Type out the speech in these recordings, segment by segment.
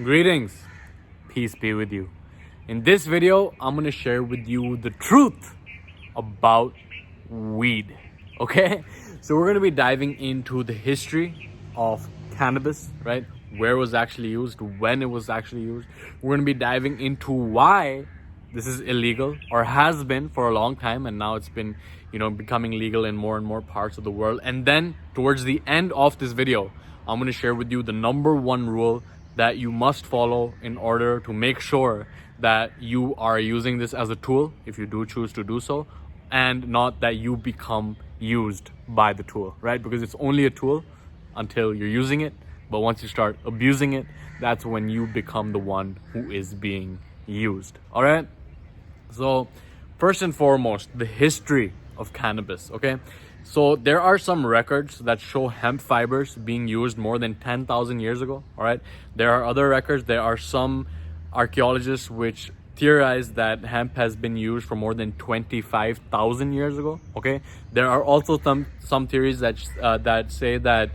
Greetings, peace be with you. In this video, I'm gonna share with you the truth about weed. Okay, so we're gonna be diving into the history of cannabis, right? Where it was actually used, when it was actually used. We're gonna be diving into why this is illegal or has been for a long time, and now it's been, becoming legal in more and more parts of the world. And then towards the end of this video, I'm gonna share with you the number one rule that you must follow in order to make sure that you are using this as a tool, if you do choose to do so, and not that you become used by the tool, right? Because it's only a tool until you're using it, but once you start abusing it, that's when you become the one who is being used. All right, so first and foremost, the history of cannabis. Okay, so there are some records that show hemp fibers being used more than 10,000 years ago. All right, there are other records. There are some archaeologists which theorize that hemp has been used for more than 25,000 years ago. Okay, there are also some theories that say that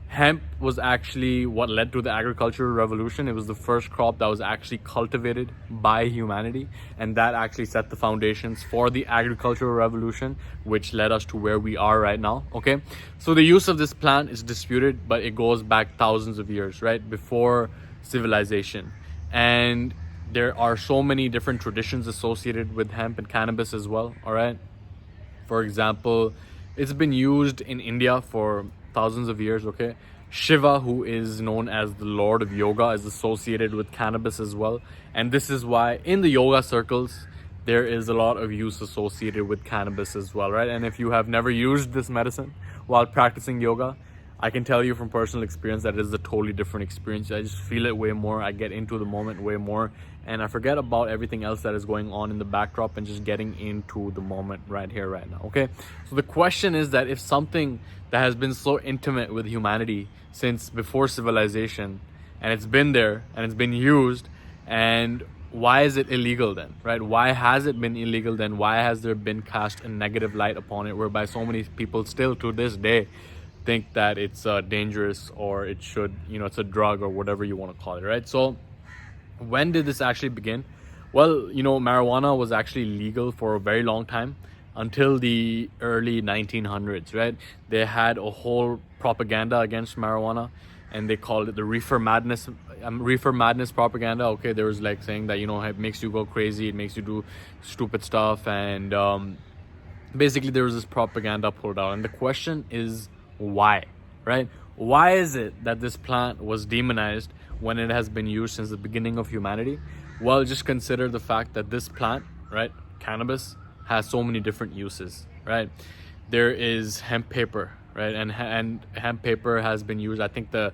hemp was actually what led to the agricultural revolution. It was the first crop that was actually cultivated by humanity, and that actually set the foundations for the agricultural revolution, which led us to where we are right now. Okay, so the use of this plant is disputed, but it goes back thousands of years, right, before civilization. And there are so many different traditions associated with hemp and cannabis as well. All right, for example, it's been used in India for thousands of years. Okay, Shiva, who is known as the Lord of Yoga, is associated with cannabis as well. And this is why in the yoga circles there is a lot of use associated with cannabis as well, right? And if you have never used this medicine while practicing yoga, I can tell you from personal experience that it is a totally different experience. I just feel it way more. I get into the moment way more, and I forget about everything else that is going on in the backdrop and just getting into the moment right here, right now. Okay, so the question is that if something that has been so intimate with humanity since before civilization, and it's been there and it's been used, and why is it illegal then, right? Why has it been illegal then? Why has there been cast a negative light upon it, whereby so many people still to this day think that it's dangerous, or it should, it's a drug or whatever you want to call it, right? So when did this actually begin? Well, marijuana was actually legal for a very long time, until the early 1900s, right? They had a whole propaganda against marijuana, and they called it the Reefer Madness, propaganda. Okay, there was like saying that, it makes you go crazy, it makes you do stupid stuff, and basically there was this propaganda pulled out. And the question is, why, right? Why is it that this plant was demonized when it has been used since the beginning of humanity? Well, just consider the fact that this plant, right, cannabis, has so many different uses, right? There is hemp paper, right? And hemp paper has been used. I think the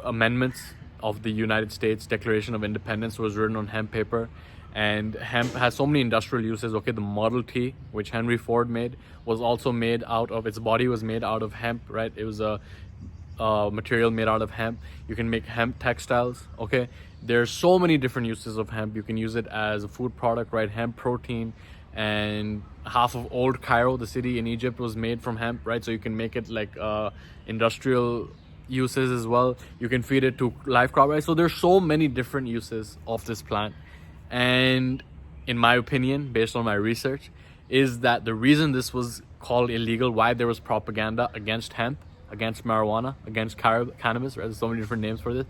amendments of the United States Declaration of Independence was written on hemp paper. And hemp has so many industrial uses. Okay, the Model T, which Henry Ford made, was also made out of, its body was made out of hemp, right? It was a material made out of hemp. You can make hemp textiles. Okay, there's so many different uses of hemp. You can use it as a food product, right? Hemp protein. And half of old Cairo, the city in Egypt, was made from hemp, right? So you can make it like industrial uses as well. You can feed it to live crop, right? So there's so many different uses of this plant. And in my opinion, based on my research, is that the reason this was called illegal, why there was propaganda against hemp, against marijuana, against cannabis, right? There's so many different names for this,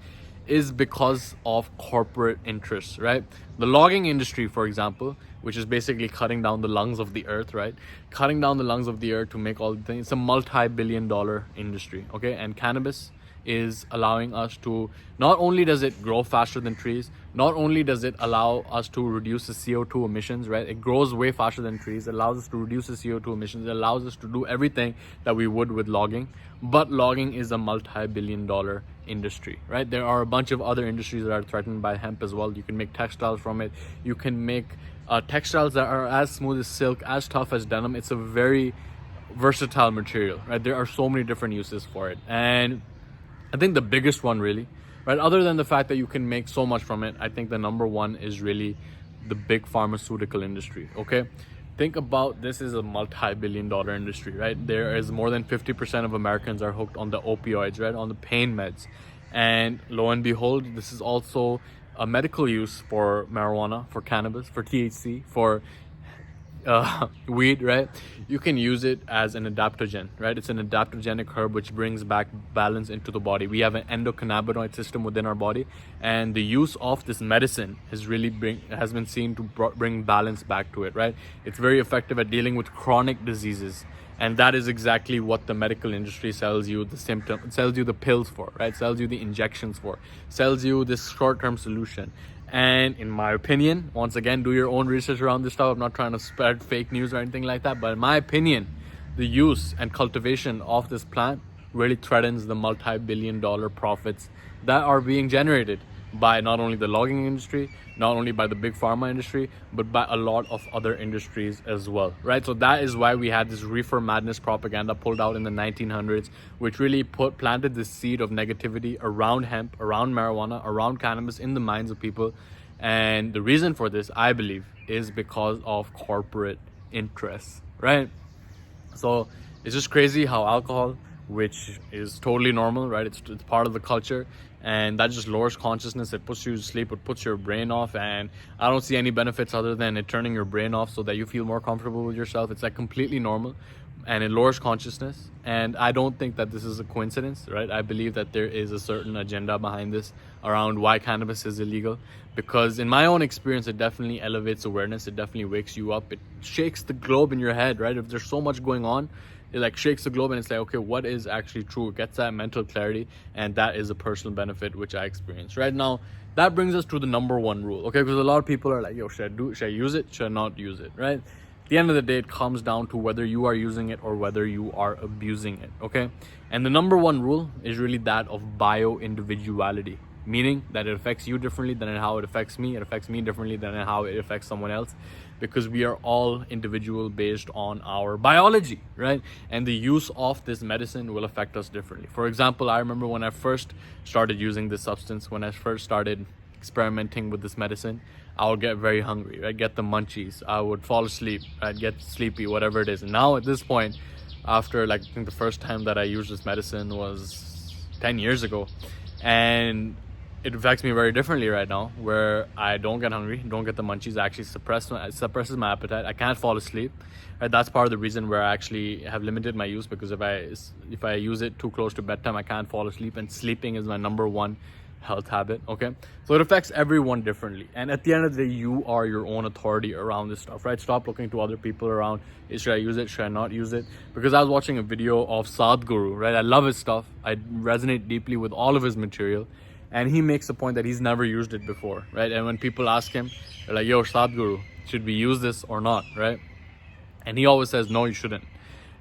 is because of corporate interests, right? The logging industry, for example, which is basically cutting down the lungs of the earth, right? Cutting down the lungs of the earth to make all the things. It's a multi-billion-dollar industry, okay? And cannabis is allowing us to, not only does it grow faster than trees, not only does it allow us to reduce the CO2 emissions, right? It grows way faster than trees. It allows us to reduce the CO2 emissions. It allows us to do everything that we would with logging. But logging is a multi-billion-dollar industry, right? There are a bunch of other industries that are threatened by hemp as well. You can make textiles from it. You can make textiles that are as smooth as silk, as tough as denim. It's a very versatile material, right? There are so many different uses for it. And I think the biggest one, really, right, other than the fact that you can make so much from it, I think the number one is really the big pharmaceutical industry. Okay, think about this is a multi-billion-dollar industry, right? There is more than 50% of Americans are hooked on the opioids, right, on the pain meds. And lo and behold, this is also a medical use for marijuana, for cannabis, for THC, for weed, right? You can use it as an adaptogen, right? It's an adaptogenic herb which brings back balance into the body. We have an endocannabinoid system within our body, and the use of this medicine has been seen to bring balance back to it, right? It's very effective at dealing with chronic diseases, and that is exactly what the medical industry sells you the symptom, sells you the pills for, right? Sells you the injections for, sells you this short-term solution. And in my opinion, once again, do your own research around this stuff. I'm not trying to spread fake news or anything like that, but in my opinion, the use and cultivation of this plant really threatens the multi-billion-dollar profits that are being generated by not only the logging industry, not only by the big pharma industry, but by a lot of other industries as well, right? So that is why we had this reefer madness propaganda pulled out in the 1900s, which really planted the seed of negativity around hemp, around marijuana, around cannabis in the minds of people. And the reason for this, I believe, is because of corporate interests, right? So it's just crazy how alcohol, which is totally normal, right? It's part of the culture, and that just lowers consciousness. It puts you to sleep, it puts your brain off, and I don't see any benefits other than it turning your brain off so that you feel more comfortable with yourself. It's like completely normal, and it lowers consciousness. And I don't think that this is a coincidence, right? I believe that there is a certain agenda behind this around why cannabis is illegal, because in my own experience, it definitely elevates awareness. It definitely wakes you up. It shakes the globe in your head, right? If there's so much going on, it like shakes the globe, and it's like, okay, what is actually true? It gets that mental clarity, and that is a personal benefit which I experienced. Right now, that brings us to the number one rule, okay? Because a lot of people are like, yo, should I use it? Should I not use it, right? At the end of the day, it comes down to whether you are using it or whether you are abusing it, okay? And the number one rule is really that of bio-individuality, meaning that it affects you differently than how it affects me. It affects me differently than how it affects someone else, because we are all individual based on our biology, right? And the use of this medicine will affect us differently. For example, I remember when I first started using this substance, when I first started experimenting with this medicine, I would get very hungry, I'd get the munchies, I would fall asleep, I'd get sleepy, whatever it is. And now at this point, after like, I think the first time that I used this medicine was 10 years ago, and it affects me very differently right now, where I don't get hungry, don't get the munchies. I actually suppresses my appetite. I can't fall asleep. Right? That's part of the reason where I actually have limited my use, because if I use it too close to bedtime, I can't fall asleep, and sleeping is my number one health habit, okay? So it affects everyone differently, and at the end of the day, you are your own authority around this stuff, right? Stop looking to other people around, should I use it, should I not use it? Because I was watching a video of Sadhguru, right? I love his stuff. I resonate deeply with all of his material, and he makes the point that he's never used it before, right? And when people ask him, they're like, yo, Sadhguru, should we use this or not, right? And he always says, no, you shouldn't.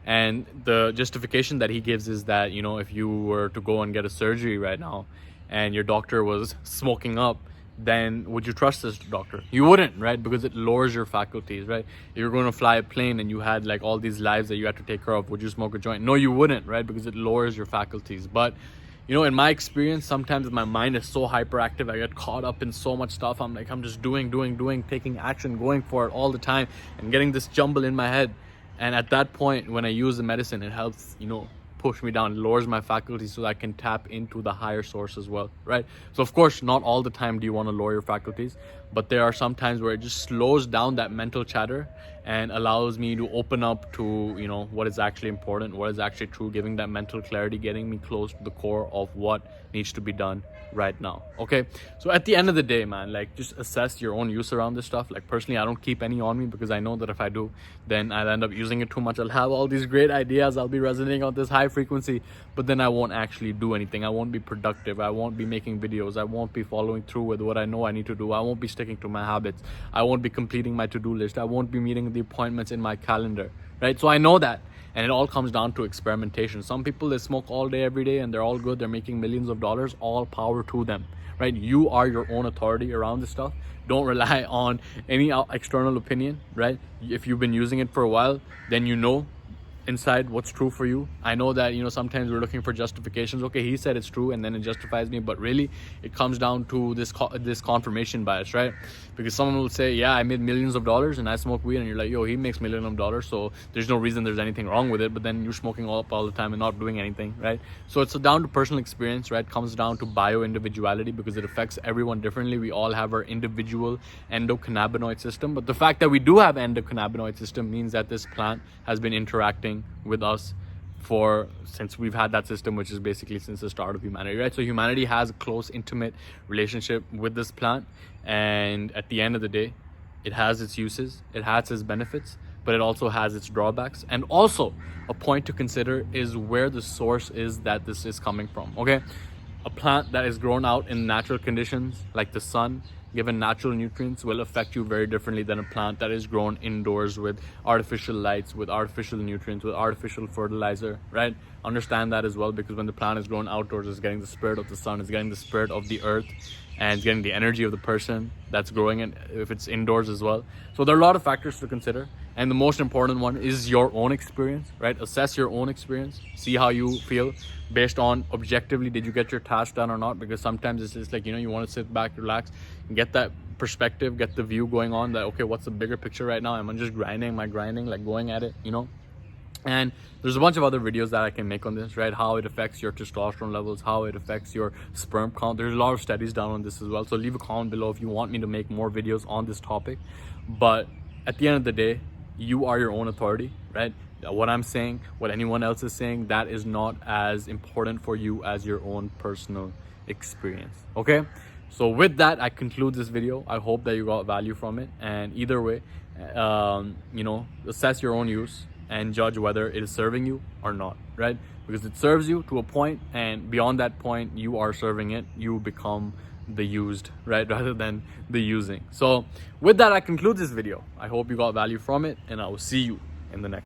And the justification that he gives is that, you know, if you were to go and get a surgery right now and your doctor was smoking up, then would you trust this doctor? You wouldn't, right? Because it lowers your faculties, right? If you're going to fly a plane and you had like all these lives that you had to take care of, would you smoke a joint? No, you wouldn't, right? Because it lowers your faculties. But you know, in my experience, sometimes my mind is so hyperactive, I get caught up in so much stuff. I'm just doing, taking action, going for it all the time, and getting this jumble in my head. And at that point, when I use the medicine, it helps, you know, push me down, lowers my faculties so that I can tap into the higher source as well, right? So of course, not all the time do you want to lower your faculties, but there are some times where it just slows down that mental chatter and allows me to open up to, you know, what is actually important, what is actually true, giving that mental clarity, getting me close to the core of what needs to be done right now, okay? So at the end of the day, man, like, just assess your own use around this stuff. Like, personally, I don't keep any on me, because I know that if I do, then I'll end up using it too much. I'll have all these great ideas, I'll be resonating on this high frequency, but then I won't actually do anything. I won't be productive, I won't be making videos, I won't be following through with what I know I need to do, I won't be sticking to my habits, I won't be completing my to-do list, I won't be meeting the appointments in my calendar, right? So I know that. And it all comes down to experimentation. Some people, they smoke all day, every day, and they're all good. They're making millions of dollars. All power to them, right? You are your own authority around this stuff. Don't rely on any external opinion, right? If you've been using it for a while, then you know inside what's true for you. I know that, you know, sometimes we're looking for justifications. Okay, he said it's true and then it justifies me, but really it comes down to this confirmation bias, right? Because someone will say, yeah, I made millions of dollars and I smoke weed, and you're like, yo, he makes millions of dollars, so there's no reason there's anything wrong with it. But then you're smoking all the time and not doing anything, right? So it's down to personal experience, right? It comes down to bio individuality, because it affects everyone differently. We all have our individual endocannabinoid system, but the fact that we do have endocannabinoid system means that this plant has been interacting with us since we've had that system, which is basically since the start of humanity, right? So humanity has a close, intimate relationship with this plant, and at the end of the day, it has its uses, it has its benefits, but it also has its drawbacks. And also a point to consider is where the source is that this is coming from. Okay, a plant that is grown out in natural conditions like the sun, given natural nutrients, will affect you very differently than a plant that is grown indoors with artificial lights, with artificial nutrients, with artificial fertilizer, right? Understand that as well, because when the plant is grown outdoors, it's getting the spirit of the sun, it's getting the spirit of the earth, and it's getting the energy of the person that's growing it, if it's indoors as well. So there are a lot of factors to consider, and the most important one is your own experience, right? Assess your own experience, see how you feel based on objectively, did you get your task done or not? Because sometimes it's just like, you know, you want to sit back, relax, and get that perspective, get the view going on that, okay, what's the bigger picture right now? Am I just grinding, like going at it, you know? And there's a bunch of other videos that I can make on this, right? How it affects your testosterone levels, how it affects your sperm count. There's a lot of studies done on this as well. So leave a comment below if you want me to make more videos on this topic. But at the end of the day, you are your own authority, right? What I'm saying, what anyone else is saying, that is not as important for you as your own personal experience, okay? So with that, I conclude this video. I hope that you got value from it. And either way, you know, assess your own use and judge whether it is serving you or not, right? Because it serves you to a point, and beyond that point, you are serving it. You become the used, right? Rather than the using. So with that, I conclude this video. I hope you got value from it, and I will see you in the next.